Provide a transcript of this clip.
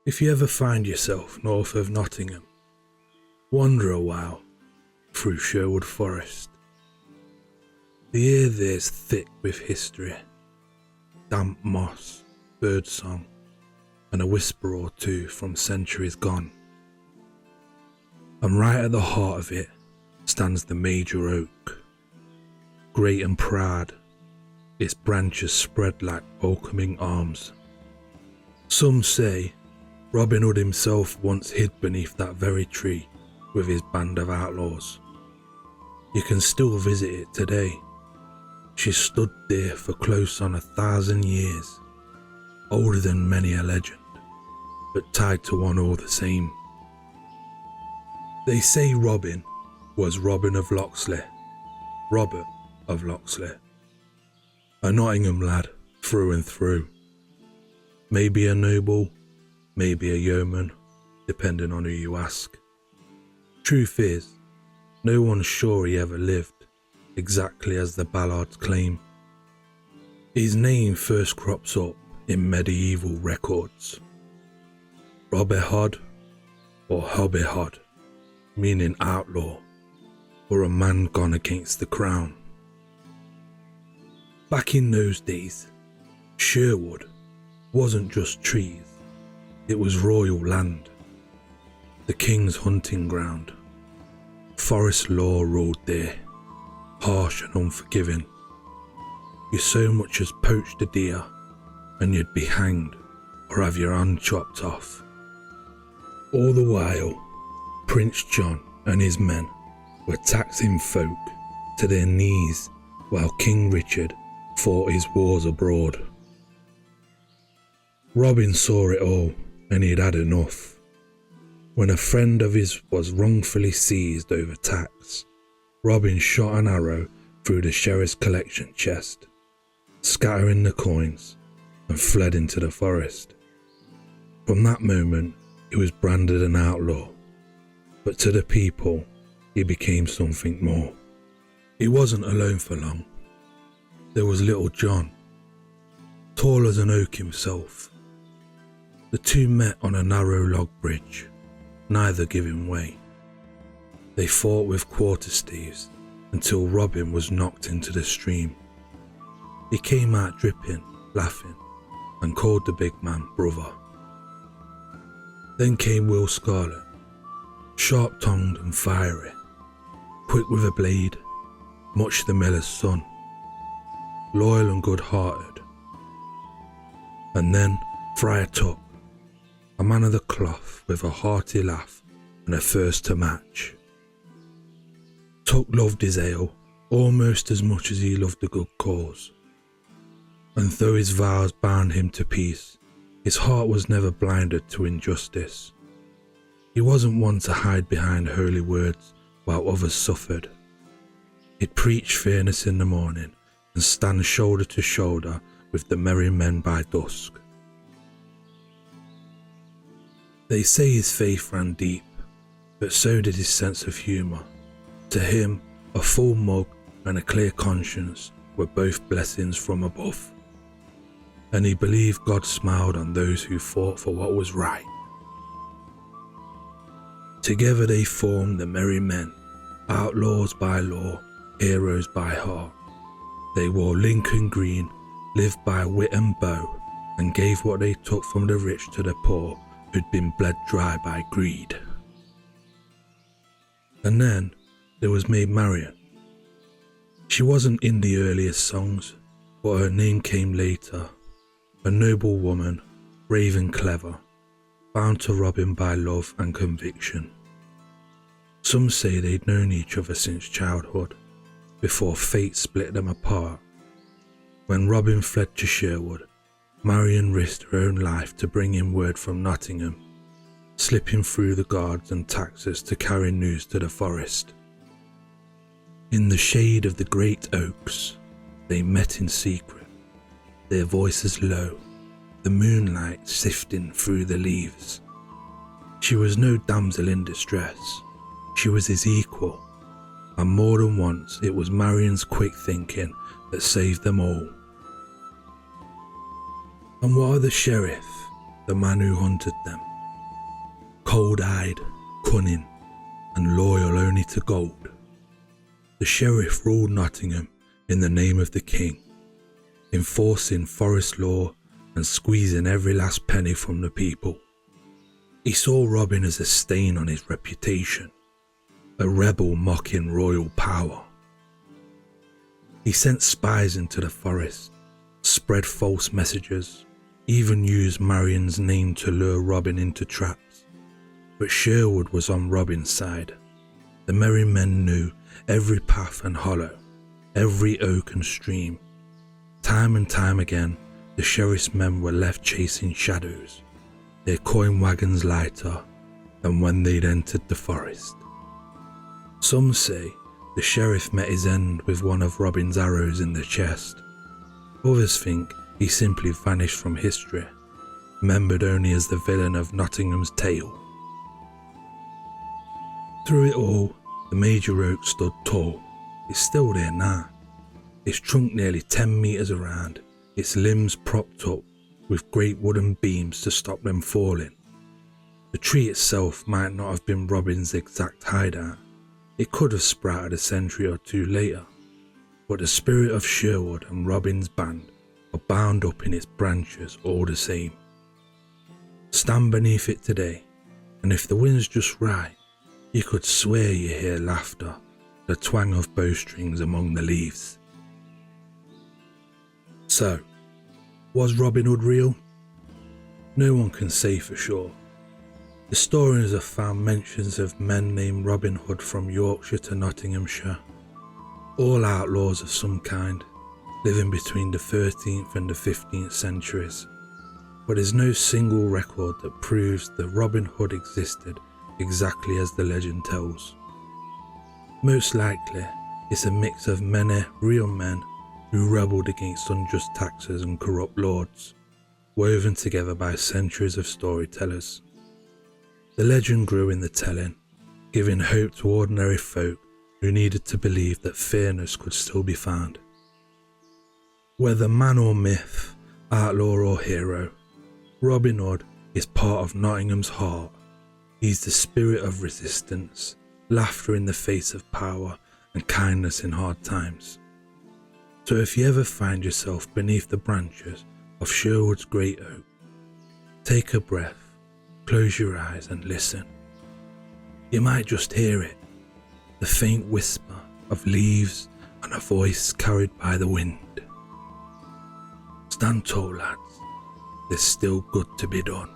If you ever find yourself north of Nottingham, wander a while through Sherwood Forest. The air there's thick with history, damp moss, birdsong, and a whisper or two from centuries gone. And right at the heart of it stands the major oak, great and proud, its branches spread like welcoming arms. Some say Robin Hood himself once hid beneath that very tree with his band of outlaws. You can still visit it today. She stood there for close on 1,000 years, older than many a legend, but tied to one all the same. They say Robin was Robin of Locksley, Robert of Locksley, a Nottingham lad through and through. Maybe a noble, maybe a yeoman, depending on who you ask. Truth is, no one's sure he ever lived, exactly as the ballads claim. His name first crops up in medieval records. Robin Hood, or Hobby Hood, meaning outlaw, or a man gone against the crown. Back in those days, Sherwood wasn't just trees, it was royal land, the king's hunting ground. Forest law ruled there, harsh and unforgiving. You so much as poached a deer and you'd be hanged or have your hand chopped off. All the while, Prince John and his men were taxing folk to their knees while King Richard fought his wars abroad. Robin saw it all and he'd had enough. When a friend of his was wrongfully seized over tax, Robin shot an arrow through the sheriff's collection chest, scattering the coins, and fled into the forest. From that moment, he was branded an outlaw, but to the people, he became something more. He wasn't alone for long. There was little John, tall as an oak himself. The two met on a narrow log bridge, neither giving way. They fought with quarterstaves until Robin was knocked into the stream. He came out dripping, laughing, and called the big man brother. Then came Will Scarlet, sharp-tongued and fiery, quick with a blade, much the miller's son, loyal and good-hearted. And then Friar Tuck, a man of the cloth with a hearty laugh and a thirst to match. Tuck loved his ale almost as much as he loved a good cause, and though his vows bound him to peace, his heart was never blinded to injustice. He wasn't one to hide behind holy words while others suffered. He'd preach fairness in the morning and stand shoulder to shoulder with the merry men by dusk. They say his faith ran deep, but so did his sense of humour. To him, a full mug and a clear conscience were both blessings from above, and he believed God smiled on those who fought for what was right. Together they formed the merry men, outlaws by law, heroes by heart. They wore Lincoln green, lived by wit and bow, and gave what they took from the rich to the poor who'd been bled dry by greed. And then there was Maid Marian. She wasn't in the earliest songs, but her name came later. A noble woman, brave and clever, bound to Robin by love and conviction. Some say they'd known each other since childhood, before fate split them apart. When Robin fled to Sherwood, Marian risked her own life to bring him word from Nottingham, slipping through the guards and taxers to carry news to the forest. In the shade of the great oaks, they met in secret, their voices low, the moonlight sifting through the leaves. She was no damsel in distress, she was his equal, and more than once it was Marian's quick thinking that saved them all. And what of the sheriff, the man who hunted them? cold-eyed, cunning, and loyal only to gold. The sheriff ruled Nottingham in the name of the king, enforcing forest law and squeezing every last penny from the people. He saw robbing as a stain on his reputation, a rebel mocking royal power. He sent spies into the forest, spread false messages, even used Marion's name to lure Robin into traps. But Sherwood was on Robin's side. The merry men knew every path and hollow, every oak and stream. Time and time again, the sheriff's men were left chasing shadows, their coin wagons lighter than when they'd entered the forest. Some say the sheriff met his end with one of Robin's arrows in the chest. Others think he simply vanished from history, remembered only as the villain of Nottingham's tale. Through it all, the major oak stood tall. It's still there now, its trunk nearly 10 metres around, its limbs propped up with great wooden beams to stop them falling. The tree itself might not have been Robin's exact hideout. It could have sprouted a century or two later, but the spirit of Sherwood and Robin's band are bound up in its branches all the same. Stand beneath it today, and if the wind's just right, you could swear you hear laughter, the twang of bowstrings among the leaves. So, was Robin Hood real? No one can say for sure. Historians have found mentions of men named Robin Hood from Yorkshire to Nottinghamshire, all outlaws of some kind, living between the 13th and the 15th centuries. But there's no single record that proves that Robin Hood existed exactly as the legend tells. Most likely, it's a mix of many real men who rebelled against unjust taxes and corrupt lords, woven together by centuries of storytellers. The legend grew in the telling, giving hope to ordinary folk who needed to believe that fairness could still be found. Whether man or myth, outlaw or hero, Robin Hood is part of Nottingham's heart. He's the spirit of resistance, laughter in the face of power, and kindness in hard times. So if you ever find yourself beneath the branches of Sherwood's great oak, take a breath, close your eyes and listen. You might just hear it, the faint whisper of leaves and a voice carried by the wind. Stand tall, lads, there's still good to be done.